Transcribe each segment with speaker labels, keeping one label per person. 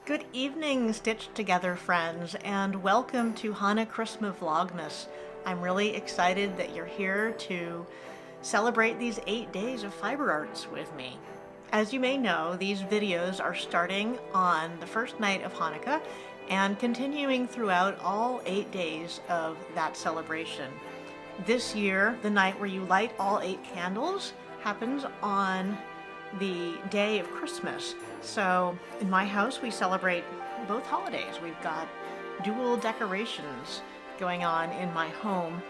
Speaker 1: Good evening, stitched together friends, and welcome to Hanu-Christma-Vlogmas. I'm really excited that you're here to celebrate these 8 days of fiber arts with me. As you may know, these videos are starting on the first night of Hanukkah and continuing throughout all 8 days of that celebration. This year, the night where you light all 8 candles happens on the day of Christmas. So in my house, we celebrate both holidays. We've got dual decorations going on in my home,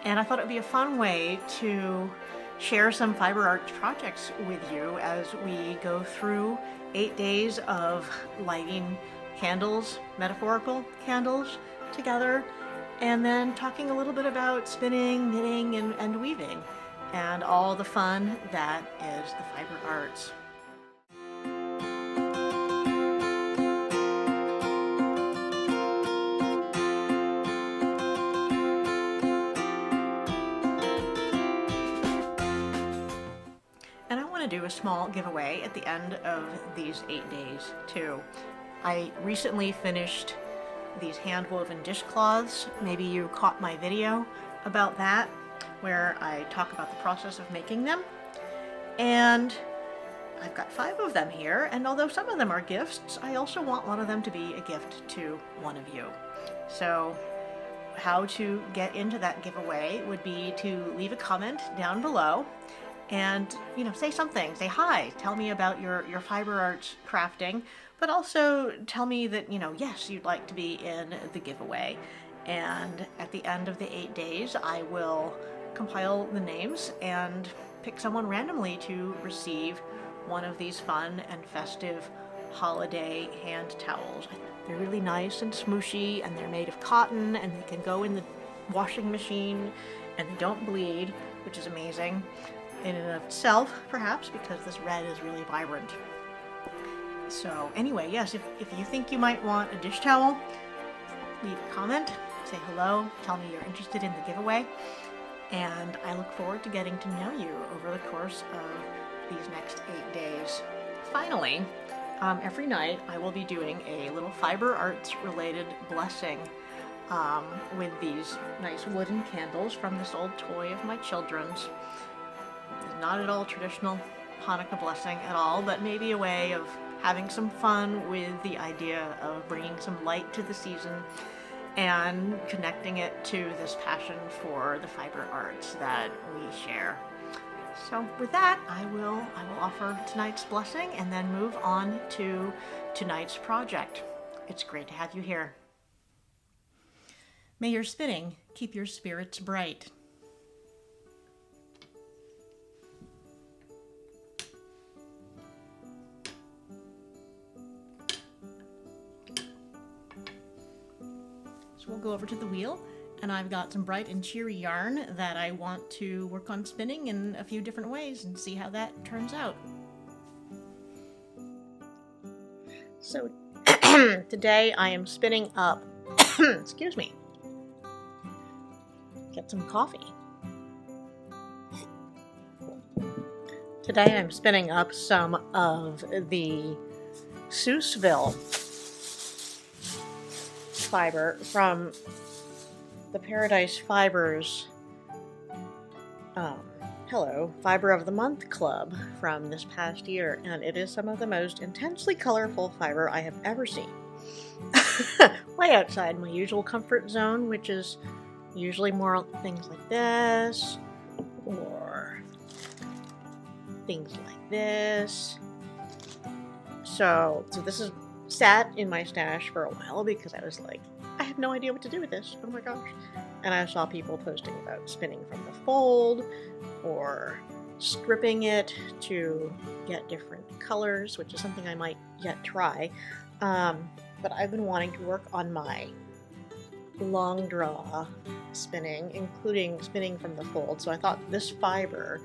Speaker 1: and I thought it would be a fun way to share some fiber art projects with you as we go through 8 days of lighting candles, metaphorical candles, together, and then talking a little bit about spinning, knitting, and weaving, and all the fun that is the fiber arts. And I want to do a small giveaway at the end of these 8 days too. I recently finished these hand-woven dishcloths. Maybe you caught my video about that, where I talk about the process of making them. And I've got 5 of them here, and although some of them are gifts, I also want one of them to be a gift to one of you. So how to get into that giveaway would be to leave a comment down below and, say something, say hi, tell me about your fiber arts crafting, but also tell me that, yes, you'd like to be in the giveaway. And at the end of the 8 days, I will compile the names and pick someone randomly to receive one of these fun and festive holiday hand towels. They're really nice and smooshy, and they're made of cotton, and they can go in the washing machine, and they don't bleed, which is amazing in and of itself, perhaps, because this red is really vibrant. So anyway, yes, if you think you might want a dish towel, leave a comment, say hello, tell me you're interested in the giveaway, and I look forward to getting to know you over the course of these next 8 days. Finally, every night I will be doing a little fiber arts related blessing with these nice wooden candles from this old toy of my children's. Not at all traditional Hanukkah blessing at all, but maybe a way of having some fun with the idea of bringing some light to the season and connecting it to this passion for the fiber arts that we share. So with that, I will offer tonight's blessing and then move on to tonight's project. It's great to have you here. May your spinning keep your spirits bright. So we'll go over to the wheel, and I've got some bright and cheery yarn that I want to work on spinning in a few different ways and see how that turns out. So today I am spinning up, excuse me, get some coffee. Today I'm spinning up some of the Seussville fiber from the Paradise Fibers Fiber of the Month Club from this past year, and it is some of the most intensely colorful fiber I have ever seen. Way outside my usual comfort zone, which is usually more things like this, or things like this. So this is sat in my stash for a while because I was like, I have no idea what to do with this. Oh my gosh. And I saw people posting about spinning from the fold or stripping it to get different colors, which is something I might yet try. But I've been wanting to work on my long draw spinning, including spinning from the fold. So I thought this fiber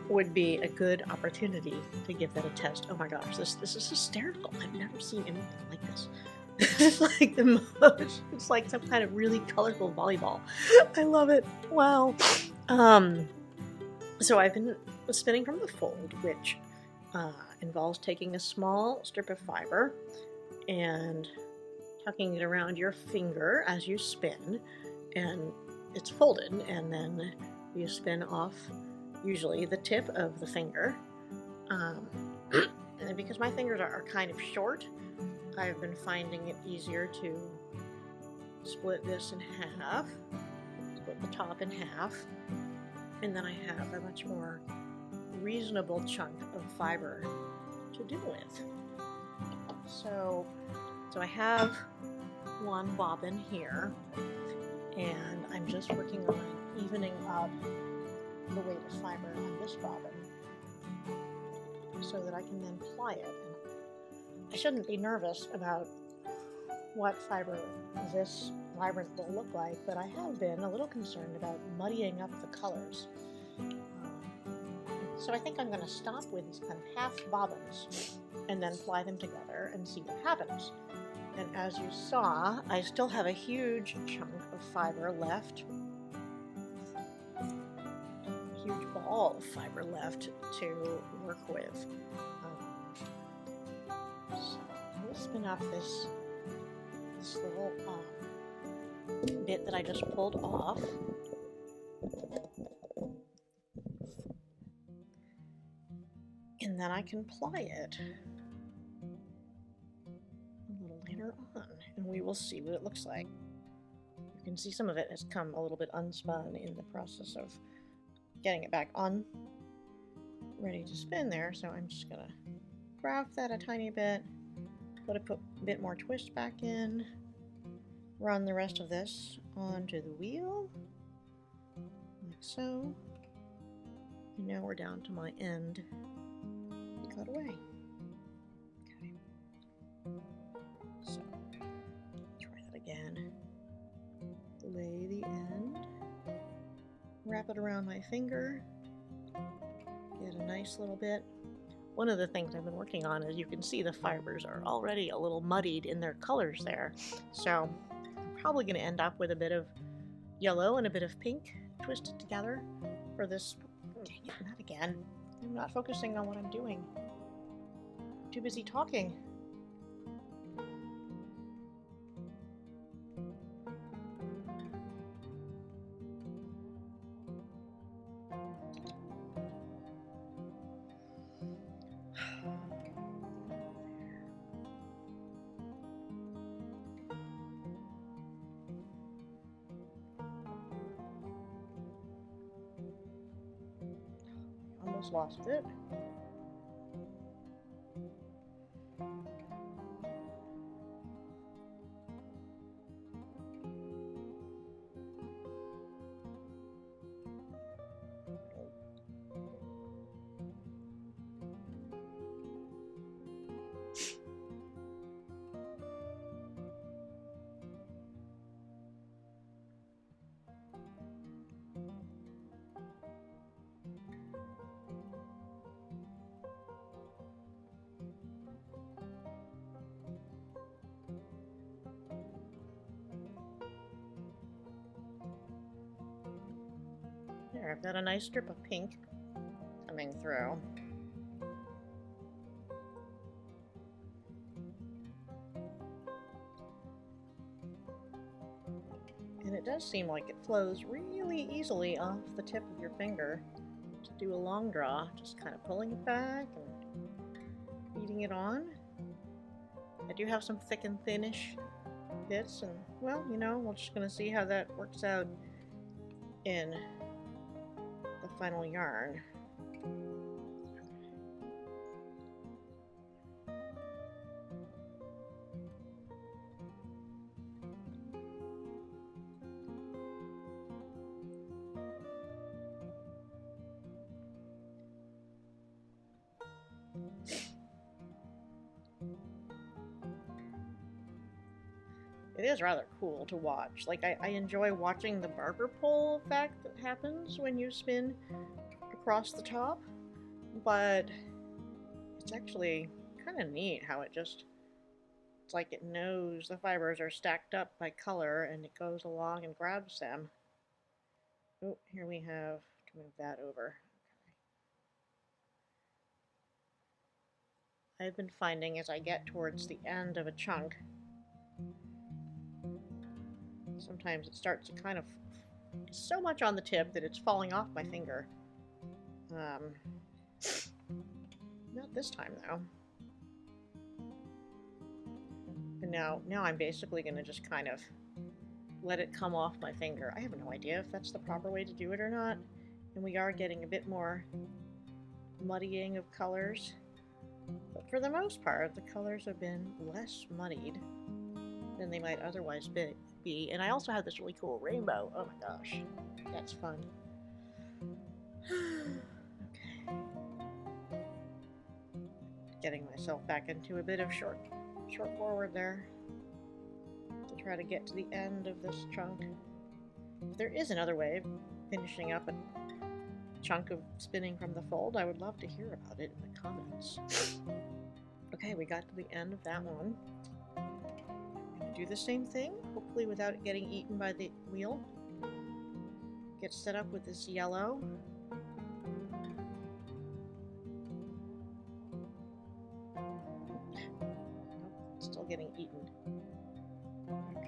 Speaker 1: would be a good opportunity to give that a test. Oh my gosh, this is hysterical. I've never seen anything like this. This is like the most, it's like some kind of really colorful volleyball. I love it. Wow. So I've been spinning from the fold, which involves taking a small strip of fiber, and tucking it around your finger as you spin, and it's folded, and then you spin off usually the tip of the finger. And then because my fingers are kind of short, I've been finding it easier to split this in half, split the top in half, and then I have a much more reasonable chunk of fiber to do with. So I have one bobbin here, and I'm just working on evening up the weight of fiber on this bobbin so that I can then ply it. And I shouldn't be nervous about what fiber this vibrant will look like, but I have been a little concerned about muddying up the colors. So I think I'm going to stop with these kind of half bobbins and then ply them together and see what happens. And as you saw, I still have a huge chunk of fiber left, a huge ball of fiber left to work with. So we'll spin off this little bit that I just pulled off. And then I can ply it a little later on, and we will see what it looks like. You can see some of it has come a little bit unspun in the process of getting it back on, ready to spin there. So I'm just gonna craft that a tiny bit, put a bit more twist back in, run the rest of this onto the wheel, like so. And now we're down to my end. Cut away. Okay. So try that again. Lay the end. Wrap it around my finger. Get a nice little bit. One of the things I've been working on is you can see the fibers are already a little muddied in their colors there. So I'm probably going to end up with a bit of yellow and a bit of pink twisted together for this. Dang it, not again. I'm not focusing on what I'm doing. I'm too busy talking. Almost lost it. There, I've got a nice strip of pink coming through. And it does seem like it flows really easily off the tip of your finger to do a long draw, just kind of pulling it back and feeding it on. I do have some thick and thinnish bits, and well, you know, we're just going to see how that works out in the final yarn. It is rather cool to watch. Like, I enjoy watching the barber pole effect that happens when you spin across the top, but it's actually kind of neat how it just, it's like it knows the fibers are stacked up by color and it goes along and grabs them. Oh, here we have to move that over. I've been finding as I get towards the end of a chunk, sometimes it starts to kind of so much on the tip that it's falling off my finger. Not this time though. And now I'm basically going to just kind of let it come off my finger. I have no idea if that's the proper way to do it or not. And we are getting a bit more muddying of colors. But for the most part, the colors have been less muddied than they might otherwise be. And I also have this really cool rainbow. Oh my gosh, that's fun. Okay. Getting myself back into a bit of short forward there to try to get to the end of this chunk. If there is another way of finishing up a chunk of spinning from the fold, I would love to hear about it in the comments. Okay, we got to the end of that one. I'm going to do the same thing, hopefully without it getting eaten by the wheel. Get set up with this yellow. Nope, still getting eaten. Okay.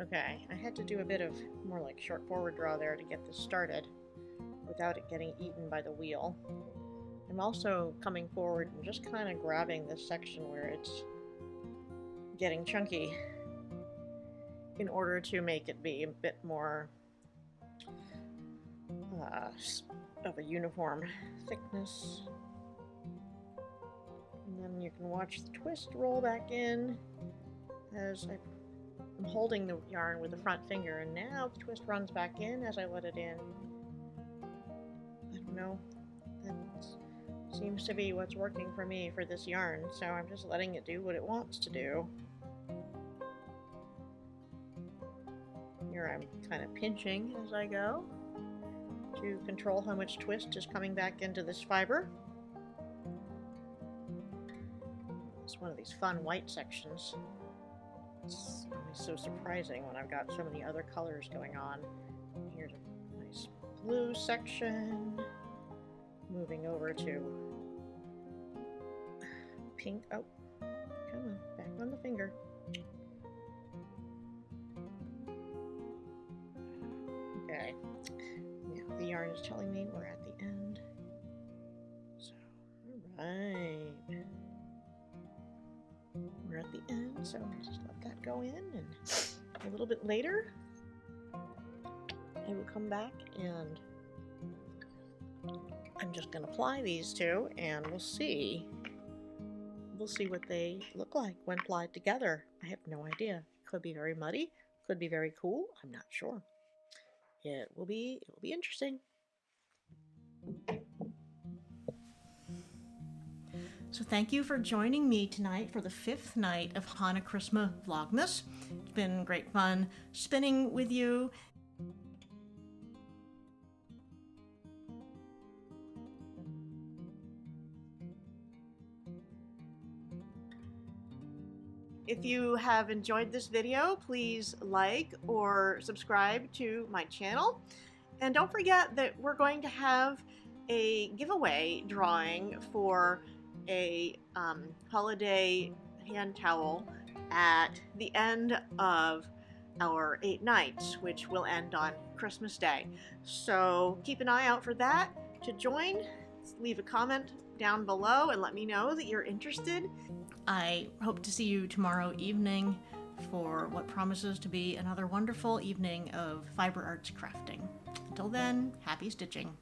Speaker 1: Okay, I had to do a bit of more like short forward draw there to get this started without it getting eaten by the wheel. I'm also coming forward and just kind of grabbing this section where it's getting chunky in order to make it be a bit more of a uniform thickness. And then you can watch the twist roll back in as I'm holding the yarn with the front finger, and now the twist runs back in as I let it in. I don't know, that seems to be what's working for me for this yarn, so I'm just letting it do what it wants to do. Here I'm kind of pinching as I go to control how much twist is coming back into this fiber. It's one of these fun white sections. It's always so surprising when I've got so many other colors going on. Here's a nice blue section. Moving over to pink. Oh, come on, back on the finger. Okay, now the yarn is telling me we're at the end. So, alright. We're at the end, so I'll just let that go in, and a little bit later I will come back and I'm just going to ply these two, and we'll see what they look like when plied together. I have no idea. It could be very muddy, could be very cool, I'm not sure. It will be interesting. So thank you for joining me tonight for the 5th night of Hanu-Christma-Vlogmas. It's been great fun spinning with you. If you have enjoyed this video, please like or subscribe to my channel. And don't forget that we're going to have a giveaway drawing for a holiday hand towel at the end of our 8 nights, which will end on Christmas Day. So keep an eye out for that. To join, leave a comment down below and let me know that you're interested. I hope to see you tomorrow evening for what promises to be another wonderful evening of fiber arts crafting. Until then, happy stitching.